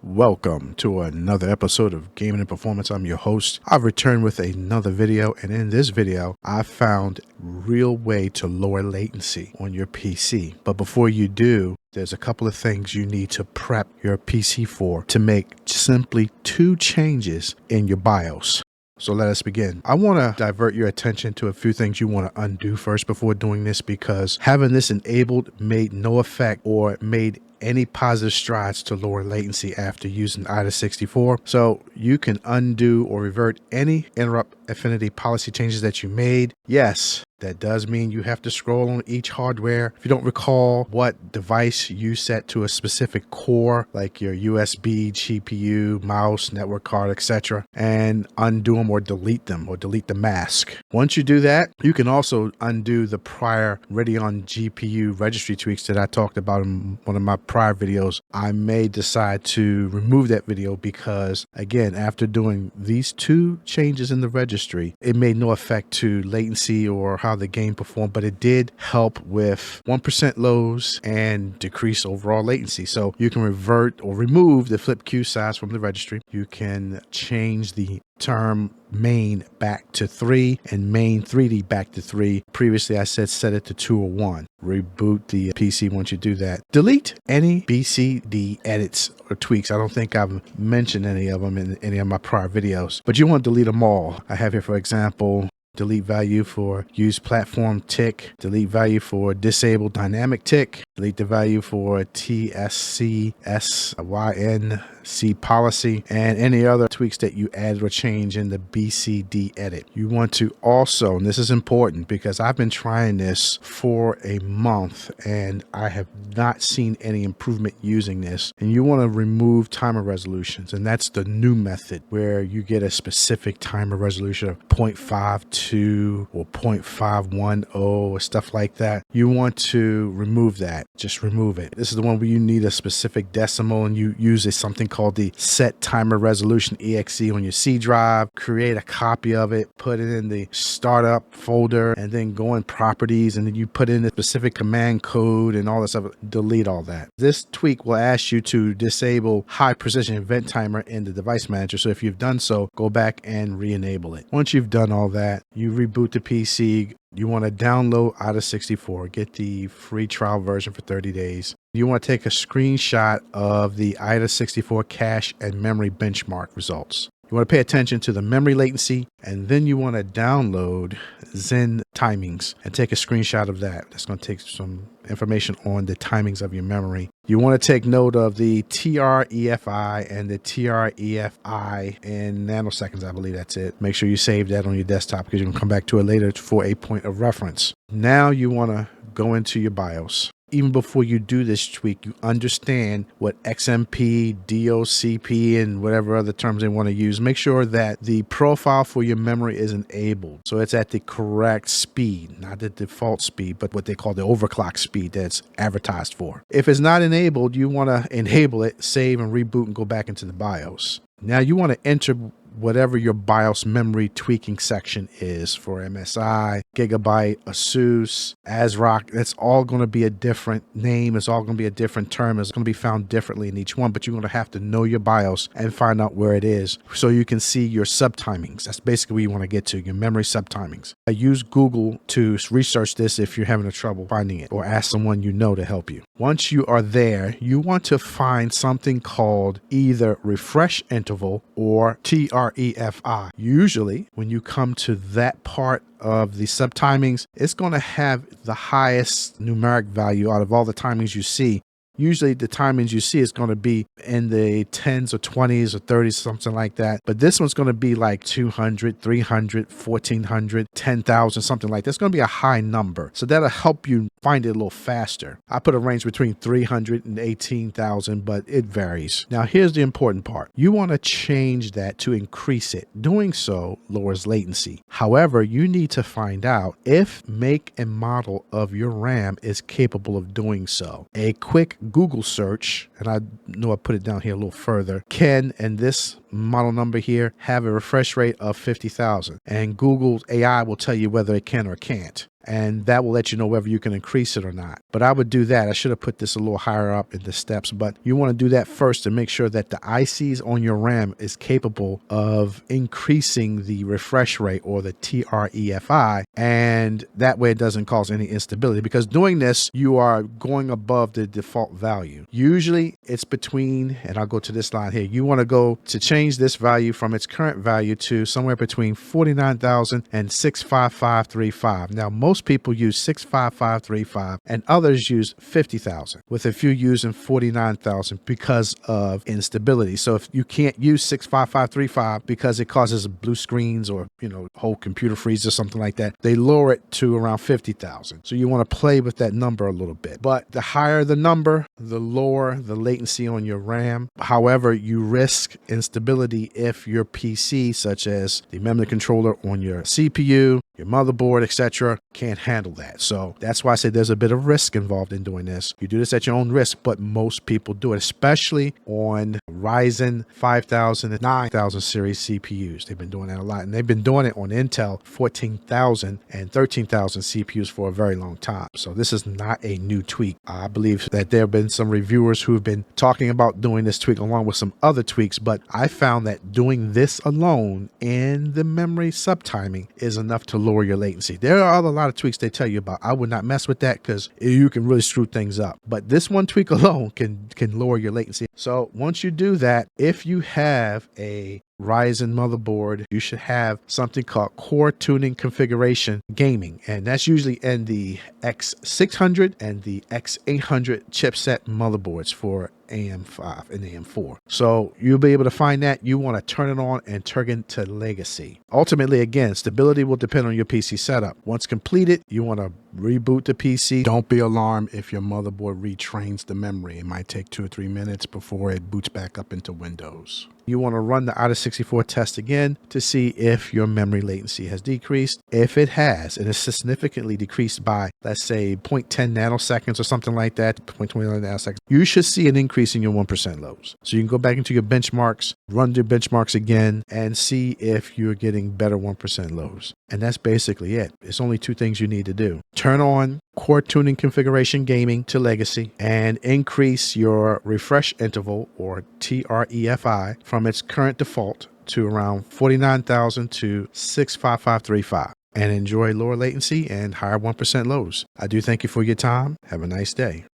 Welcome to another episode of Gaming and Performance. I'm your host. I've returned with another video, and in this video, I found a real way to lower latency on your PC. But before you do, there's a couple of things you need to prep your PC for to make simply two changes in your BIOS. So let us begin. I want to divert your attention to a few things you want to undo first before doing this, because having this enabled made no effect or made any positive strides to lower latency after using AIDA64. So you can undo or revert any interrupt affinity policy changes that you made. Yes, that does mean you have to scroll on each hardware. If you don't recall what device you set to a specific core, like your USB, GPU, mouse, network card, etc., and undo them or delete the mask. Once you do that, you can also undo the prior Radeon GPU registry tweaks that I talked about in one of my prior videos. I may decide to remove that video because, again, after doing these two changes in the registry, it made no effect to latency or how the game performed, but it did help with 1% lows and decrease overall latency. So you can revert or remove the flip queue size from the registry. You can change the term main back to 3 and main 3D back to 3. Previously I said set it to 2 or 1. Reboot the PC once you do that. Delete any BCD edits or tweaks. I don't think I've mentioned any of them in any of my prior videos, but you want to delete them all. I have here, for example, delete value for use platform tick, delete value for disable dynamic tick, delete the value for TSCSYNC policy, and any other tweaks that you add or change in the BCD edit. You want to also, and this is important because I've been trying this for a month and I have not seen any improvement using this, and you want to remove timer resolutions, and that's the new method where you get a specific timer resolution of 0.52 or 0.510 or stuff like that. You want to remove that. Just remove it. This is the one where you need a specific decimal, and you use something called the set timer resolution exe on your C drive. Create a copy of it, put it in the startup folder, and then go in properties, and then you put in the specific command code and all this stuff. Delete all that. This tweak will ask you to disable high precision event timer in the device manager. So if you've done so, go back and re-enable it. Once you've done all that, you reboot the PC. You want to download AIDA64, get the free trial version for 30 days. You want to take a screenshot of the AIDA64 cache and memory benchmark results. You want to pay attention to the memory latency, and then you want to download Zen timings and take a screenshot of that. That's going to take some information on the timings of your memory. You want to take note of the TREFI and the TREFI in nanoseconds. I believe that's it. Make sure you save that on your desktop because you can come back to it later for a point of reference. Now you want to go into your BIOS. Even before you do this tweak, you understand what XMP, DOCP, and whatever other terms they want to use. Make sure that the profile for your memory is enabled. So it's at the correct speed, not the default speed, but what they call the overclock speed that's advertised for. If it's not enabled, you want to enable it, save and reboot and go back into the BIOS. Now you want to enter whatever your BIOS memory tweaking section is for MSI, Gigabyte, ASUS, ASRock. That's all going to be a different name. It's all going to be a different term. It's going to be found differently in each one, but you're going to have to know your BIOS and find out where it is so you can see your subtimings. That's basically where you want to get to, your memory subtimings. I use Google to research this if you're having a trouble finding it, or ask someone you know to help you. Once you are there, you want to find something called either refresh interval or TREFI. Usually, when you come to that part of the subtimings, it's going to have the highest numeric value out of all the timings you see. Usually the timings you see is going to be in the 10s or 20s or 30s, something like that. But this one's going to be like 200, 300, 1400, 10,000, something like that. It's going to be a high number. So that'll help you find it a little faster. I put a range between 300 and 18,000, but it varies. Now, here's the important part. You want to change that to increase it. Doing so lowers latency. However, you need to find out if make and model of your RAM is capable of doing so. A quick Google search, and I know I put it down here a little further, can, and this model number here have a refresh rate of 50,000, and Google's AI will tell you whether it can or can't. And that will let you know whether you can increase it or not. But I would do that. I should have put this a little higher up in the steps, but you want to do that first to make sure that the ICs on your RAM is capable of increasing the refresh rate or the TREFI, and that way it doesn't cause any instability, because doing this, you are going above the default value. Usually it's between, and I'll go to this line here, you want to go to change this value from its current value to somewhere between 49,000 and 65535. Now, most people use 65535 and others use 50,000, with a few using 49,000 because of instability. So if you can't use 65535 because it causes blue screens or, whole computer freeze or something like that, they lower it to around 50,000. So you want to play with that number a little bit. But the higher the number, the lower the latency on your RAM. However, you risk instability if your PC, such as the memory controller on your CPU, your motherboard, etc., can't handle that. So that's why I say there's a bit of risk involved in doing this. You do this at your own risk, but most people do it, especially on Ryzen 5000 and 9000 series CPUs. They've been doing that a lot, and they've been doing it on Intel 14,000 and 13,000 CPUs for a very long time. So this is not a new tweak. I believe that there have been some reviewers who have been talking about doing this tweak along with some other tweaks, but I found that doing this alone in the memory subtiming is enough to lower your latency. There are a lot of tweaks they tell you about. I would not mess with that because you can really screw things up. But this one tweak alone can lower your latency. So once you do that, if you have a Ryzen motherboard, you should have something called core tuning configuration gaming, and that's usually in the X600 and the X800 chipset motherboards for AM5 and AM4. So you'll be able to find that. You want to turn it on and turn it to legacy. Ultimately, again, stability will depend on your PC setup. Once completed, you want to reboot the PC. Don't be alarmed if your motherboard retrains the memory. It might take 2 or 3 minutes before it boots back up into Windows. You want to run the out-of-64 test again to see if your memory latency has decreased. If it has, and it's significantly decreased by, let's say, 0.10 nanoseconds or something like that, 0.20 nanoseconds, you should see an increase in your 1% lows. So you can go back into your benchmarks, run your benchmarks again, and see if you're getting better 1% lows. And that's basically it. It's only 2 things you need to do. Turn on core tuning configuration gaming to legacy and increase your refresh interval, or TREFI, from its current default to around 49,000 to 65535, and enjoy lower latency and higher 1% lows. I do thank you for your time. Have a nice day.